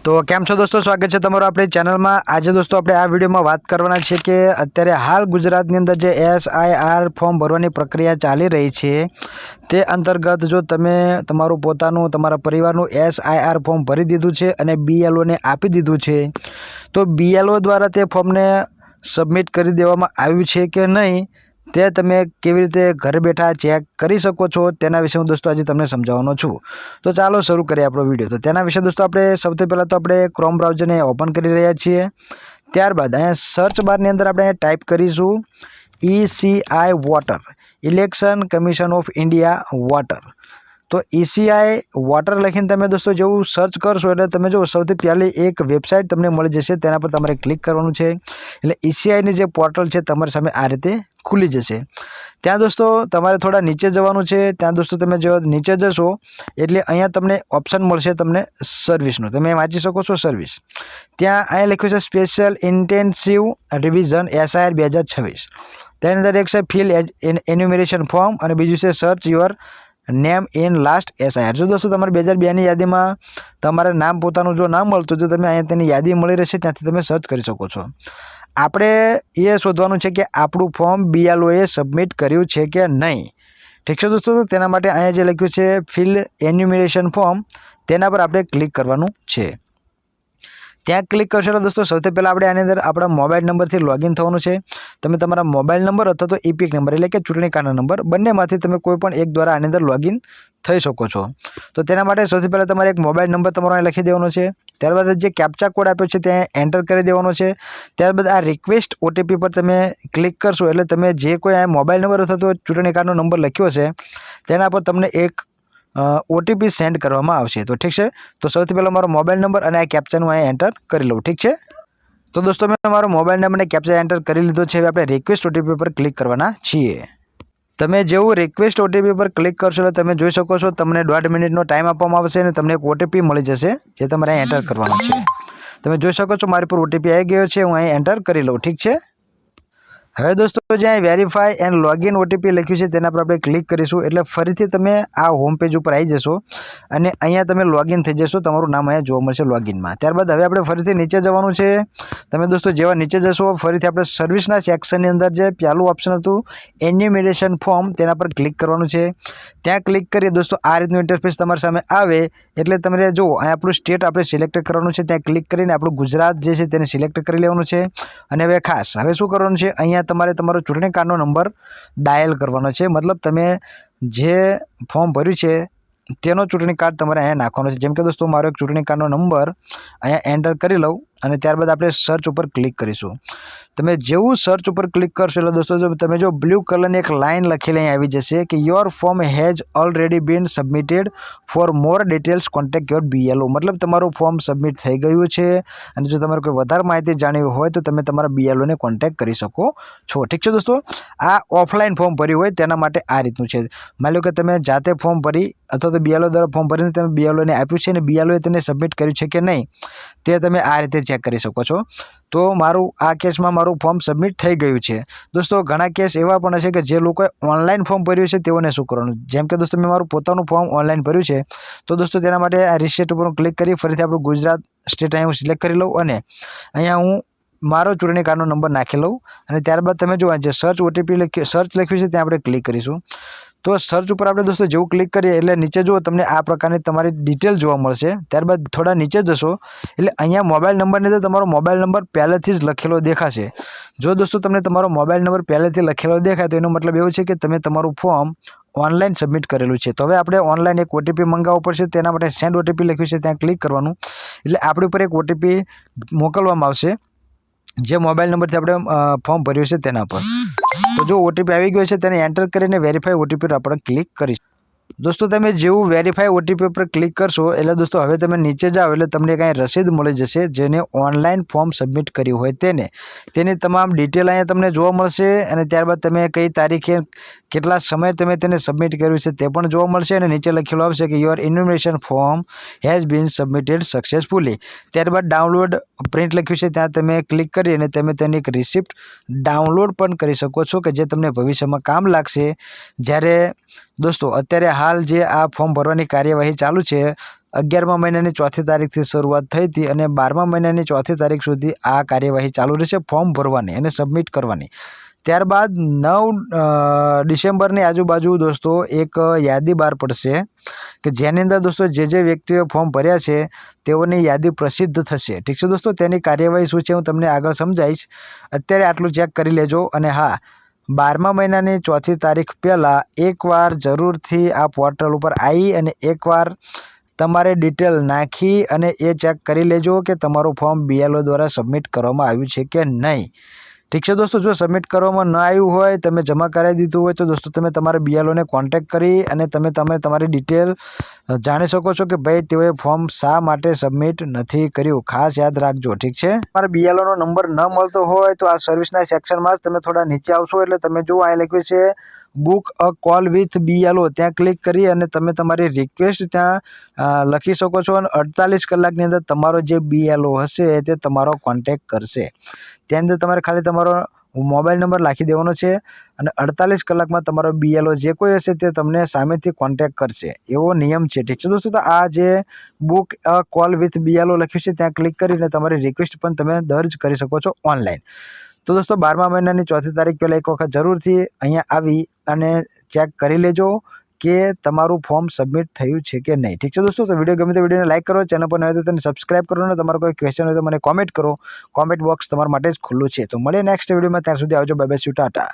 तो केम छो दोस्तों, स्वागत है तमारो अपनी चैनल में। आज दोस्तों अपने आ वीडियो में बात करवाना छे कि अत्यारे हाल गुजरातनी अंदर जे SIR फॉर्म भरवानी प्रक्रिया चाली रही है ते अंतर्गत जो तमे तमारू पोतानुं तमारा परिवारनुं SIR फॉर्म भरी दीधुं छे अने BLO ने आपी दीधुं छे, तो BLO द्वारा ते फॉर्म ने सबमिट करी देवामां आव्युं छे के नहीं ते तमे केवी रीते घर बैठा चेक करी सको छो तेना विषे हूँ दोस्तों आज तमने समजाववानो छुं। तो चालो शुरू करिए आपणो विडियो। तो तेना विषे दोस्तों आपणे सौथी पहला तो आपणे क्रोम ब्राउजर ने ओपन करी रह्या छीए। त्यारबाद अहींया सर्च बार ની અંદર આપણે टाइप કરીશું ECI water, election commission of India water. तो ECI वॉटर लखीने तमे दोस्तों जेवुं सर्च करशो एटले तमे जो सौथी पहली एक वेबसाइट तमने मळी जशे तेना पर तमारे क्लिक करवानुं छे एटले ECI ની જે पोर्टल छे तमारी सामे आ रीते खुली जशे। त्यां दोस्तों तमारे थोड़ा नीचे जवानुं छे। त्यां दोस्तों तमे जो नीचे जशो एटले अहींया तमने ऑप्शन मळशे तमने सर्विसनुं, तमे वांची शको छो सर्विस। त्यां अहींया लख्युं छे स्पेशल इंटेन्सिव रिविजन SIR 2026। तेनी अंदर एक छे फिल एन्युमरेशन फॉर्म अने बीजुं छे search your name in last SIR। जो दोस्तों तमारे 2002 ની यादीमां तमारे नाम पोतानुं जो नाम मळतुं तो तमे अहींया तेनी यादी मळी रहेशे त्यांथी तमे सर्च करी शको छो। आपणे ए शोधवानुं छे कि आपणुं फॉर्म BLO ए सबमिट कर्युं छे के नहीं। ठीक है दोस्तों, तो तेना माटे अहींया जे लख्युं छे फिल एन्युमरेशन फॉर्म तेना पर आपणे क्लिक करवानुं छे। ત્યાં ક્લિક કરશો એટલે दोस्तों સૌથી પહેલાં આપણે આની અંદર આપણા મોબાઈલ નંબરથી લોગિન થવાનું છે। તમે તમારા મોબાઈલ નંબર અથવા તો EPIC નંબર એટલે કે ચૂંટણી કાર્ડનો નંબર બંનેમાંથી તમે કોઈ પણ એક દ્વારા આની અંદર લોગિન થઈ શકો છો। તો તેના માટે સૌથી પહેલાં તમારે એક મોબાઈલ નંબર તમારો અહીં લખી દેવાનો છે। ત્યારબાદ જે કેપ્ચા કોડ આપ્યો છે ત્યાં એન્ટર કરી દેવાનો છે। ત્યારબાદ આ રિક્વેસ્ટ OTP પર તમે ક્લિક કરશો એટલે તમે જે કોઈ આ મોબાઈલ નંબર અથવા તો ચૂંટણી કાર્ડનો નંબર લખ્યો છે તેના પર તમને એક OTP सेंड करवामां आवशे। तो ठीक है, तो सौथी पहला मारो मोबाइल नंबर और आ कैप्चानुं अहीं एंटर करी लऊं। ठीक है, तो दोस्तों मैं मारो मोबाइल नंबर ने कैप्चा एंटर करी लीधो छे। हवे आपणे रिक्वेस्ट OTP पर क्लिक करवाना छीए। तमे जेवुं रिक्वेस्ट OTP पर क्लिक करशो એટલે તમે જોઈ શકો છો તમને 1.5 મિનિટનો ટાઈમ આપવામાં આવશે અને તમને એક OTP મળી જશે જે તમારે અહીં એન્ટર કરવાનો છે। તમે જોઈ શકો છો મારી પર OTP આવી ગયો છે, હું અહીં એન્ટર કરી લઉં। ઠીક છે, હવે दोस्तों जे वेरीफाई एंड लॉगिन OTP लख्युं छे तेना पर आपणे क्लिक करीशुं એટલે ફરીથી તમે આ હોમ પેજ ઉપર આવી જશો અને અહીંયા તમે લૉગિન થઈ જશો। તમારું નામ અહીંયા જોવા મળશે લૉગિનમાં। ત્યારબાદ હવે આપણે ફરીથી નીચે જવાનું છે। તમે दोस्तों જેવા નીચે જશો ફરીથી આપણે સર્વિસના સેક્શનની અંદર જે પહેલું ઓપ્શન હતું એન્યુમરેશન ફોર્મ તેના પર ક્લિક કરવાનું છે। ત્યાં ક્લિક કરી दोस्तों આ રીતનું ઇન્ટરફેસ તમારી સામે આવે એટલે તમારે જો અહીં આપણું સ્ટેટ આપણે સિલેક્ટ કરવાનું છે। ત્યાં ક્લિક કરીને આપણું ગુજરાત જે છે તેને સિલેક્ટ કરી લેવાનું છે અને હવે ખાસ હવે શું કરવાનું છે અહીંયા તમારે તમારો ચૂંટણી કાર્ડનો નંબર ડાયલ કરવાનો છે। मतलब તમે જે ફોર્મ ભર્યું છે તેનો ચૂંટણી કાર્ડ તમારે અહીંયા નાખવાનો છે। જેમ કે दोस्तों મારો એક ચૂંટણી કાર્ડનો નંબર અહીંયા એન્ટર કરી લઉં અને ત્યારબાદ આપણે સર્ચ ઉપર ક્લિક કરીશું। તમે જેવું સર્ચ ઉપર ક્લિક કરશો એટલે दोस्तों જો તમે જો બ્લુ કલરની એક લાઇન લખેલી અહીં આવી જશે કે your form has already been submitted for more details contact your BLO। मतलब તમારું ફોર્મ સબમિટ થઈ ગયું છે અને જો તમારે કોઈ વધારે માહિતી જાણવી હોય તો તમે તમારા BLO ને કોન્ટેક્ટ કરી શકો છો। ઠીક છે दोस्तों, આ ઓફલાઈન ફોર્મ ભર્યું હોય તેના માટે આ રીતનું છે। માની લો કે તમે જાતે ફોર્મ ભરી અથવા તો BLO દ્વારા ફોર્મ ભરીને તમે BLO ને આપ્યું છે અને BLO એ તેને સબમિટ કર્યું છે કે નહીં તે તમે આ રીતે ચેક કરી શકો છો। તો મારું આ કેસમાં મારું ફોર્મ સબમિટ થઈ ગયું છે। दोस्तों ઘણા કેસ એવા પણ હશે કે જે લોકોએ ઓનલાઈન ફોર્મ ભર્યું છે તેઓને શું કરવાનું, જેમ કે दोस्तों મેં મારું પોતાનું ફોર્મ ઓનલાઈન ભર્યું છે તો दोस्तों તેના માટે આ રિસેટ ઉપર ક્લિક કરી ફરીથી આપણું ગુજરાત સ્ટેટ અહીં હું સિલેક્ટ કરી લઉં અને અહીંયા હું મારો ચૂંટણી કાર્ડનો નંબર નાખી લઉં અને ત્યારબાદ તમે જો જે સર્ચ OTP સર્ચ લખ્યું છે ત્યાં આપણે ક્લિક કરીશું। તો સર્ચ ઉપર આપણે दोस्तों જેવું ક્લિક કરીએ એટલે નીચે જો તમને આ પ્રકારની તમારી ડિટેલ જોવા મળશે। ત્યારબાદ થોડા નીચે જશો એટલે અહીંયા મોબાઈલ નંબરની અંદર તમારો મોબાઈલ નંબર પહેલેથી જ લખેલો દેખાશે। જો दोस्तों તમને તમારો મોબાઈલ નંબર પહેલેથી લખેલો દેખાય તો એનો મતલબ એવો છે કે તમે તમારું ફોર્મ ઓનલાઈન સબમિટ કરેલું છે। તો હવે આપણે ઓનલાઈન એક OTP મંગાવવો પડશે। તેના માટે સેન્ડ OTP લખ્યું છે ત્યાં ક્લિક કરવાનું એટલે આપણી ઉપર એક OTP મોકલવામાં આવશે જે મોબાઈલ નંબરથી આપણે ફોર્મ ભર્યું છે તેના પર। તો જો OTP આવી ગયો છે તેને એન્ટર કરીને વેરીફાઈ OTP પર આપણે ક્લિક કરીશું। दोस्तों તમે જેવું વેરીફાઈ OTP પર ક્લિક કરશો એટલે दोस्तों હવે તમે નીચે જાઓ એટલે તમને કાંઈ રસીદ મળી જશે જેને ઓનલાઈન ફોર્મ સબમિટ કર્યું હોય તેની તમામ ડિટેલ અહીંયા તમને જોવા મળશે અને ત્યારબાદ તમે કઈ તારીખે કેટલા સમય તમે તેને સબમિટ કર્યું છે તે પણ જોવા મળશે અને નીચે લખેલું આવશે કે your enumeration form has been submitted successfully. ત્યારબાદ ડાઉનલોડ પ્રિન્ટ લખ્યું છે ત્યાં તમે ક્લિક કરી અને તમે તેની એક રિસિપ્ટ ડાઉનલોડ પણ કરી શકો છો કે જે તમને ભવિષ્યમાં કામ લાગશે। જ્યારે दोस्तों અત્યારે હાલ જે આ ફોર્મ ભરવાની કાર્યવાહી ચાલુ છે 11મા મહિનાની 4મી તારીખથી શરૂઆત થઈ હતી અને 12મા મહિનાની 4મી તારીખ સુધી આ કાર્યવાહી ચાલુ રહેશે ફોર્મ ભરવાની અને સબમિટ કરવાની। ત્યારબાદ 9 ડિસેમ્બરની આજુબાજુ દોસ્તો એક યાદી બહાર પડશે કે જેની અંદર દોસ્તો જે વ્યક્તિઓએ ફોર્મ ભર્યા છે તેઓની યાદી પ્રસિદ્ધ થશે। ઠીક છે દોસ્તો, તેની કાર્યવાહી શું છે હું તમને આગળ સમજાવીશ। અત્યારે આટલું ચેક કરી લેજો। અને હા, 12મા મહિનાની 4મી તારીખ પહેલાં એકવાર જરૂરથી આ પોર્ટલ ઉપર આવી અને એકવાર તમારે ડિટેલ નાખી અને એ ચેક કરી લેજો કે તમારું ફોર્મ BLO દ્વારા સબમિટ કરવામાં આવ્યું છે કે નહીં। ઠીક છે દોસ્તો, જો સબમિટ કરવામાં ન આવ્યું હોય, તમે જમા કરાવી દીધું હોય તો દોસ્તો તમે તમારા BLOને કોન્ટેક્ટ કરી અને તમે તમારી ડિટેલ જાણી શકો છો કે ભાઈ તેઓએ ફોર્મ શા માટે સબમિટ નથી કર્યું। ખાસ યાદ રાખજો, ઠીક છે। તમારા BLOનો નંબર ન મળતો હોય તો આ સર્વિસના સેક્શનમાં જ તમે થોડા નીચે આવશો એટલે તમે જુઓ અહીં લખ્યું છે book a call with BLO, ત્યાં ક્લિક કરી અને તમે તમારી રિક્વેસ્ટ ત્યાં લખી શકો છો અને 48 કલાકની અંદર તમારો જે BLO હશે તે તમારો કોન્ટેક્ટ કરશે। તેની અંદર તમારે ખાલી તમારો મોબાઈલ નંબર લખી દેવાનો છે અને 48 કલાકમાં તમારો BLO જે કોઈ હશે તે તમને સામેથી કોન્ટેક્ટ કરશે, એવો નિયમ છે। ઠીક છે દોસ્તો, તો આ જે book a call with BLO લખ્યું છે ત્યાં ક્લિક કરીને તમારી રિક્વેસ્ટ પણ તમે દર્જ કરી શકો છો ઓનલાઈન। તો દોસ્તો 12મા મહિનાની 4મી તારીખ પહેલાં એક વખત જરૂરથી અહીંયા આવી અને ચેક કરી લેજો કે તમારું ફોર્મ સબમિટ થયું છે કે નહીં। ઠીક છે દોસ્તો, તો વિડીયો ગમે તો વિડીયોને લાઇક કરો, ચેનલ પર નવા હોય તો તેને સબસ્ક્રાઇબ કરો અને તમારો કોઈ ક્વેશ્ચન હોય તો મને કોમેન્ટ કરો। કોમેન્ટ બોક્સ તમારા માટે જ ખુલ્લું છે। તો મળીએ નેક્સ્ટ વિડીયોમાં, ત્યાં સુધી આવજો, બાય બાય, ટાટા।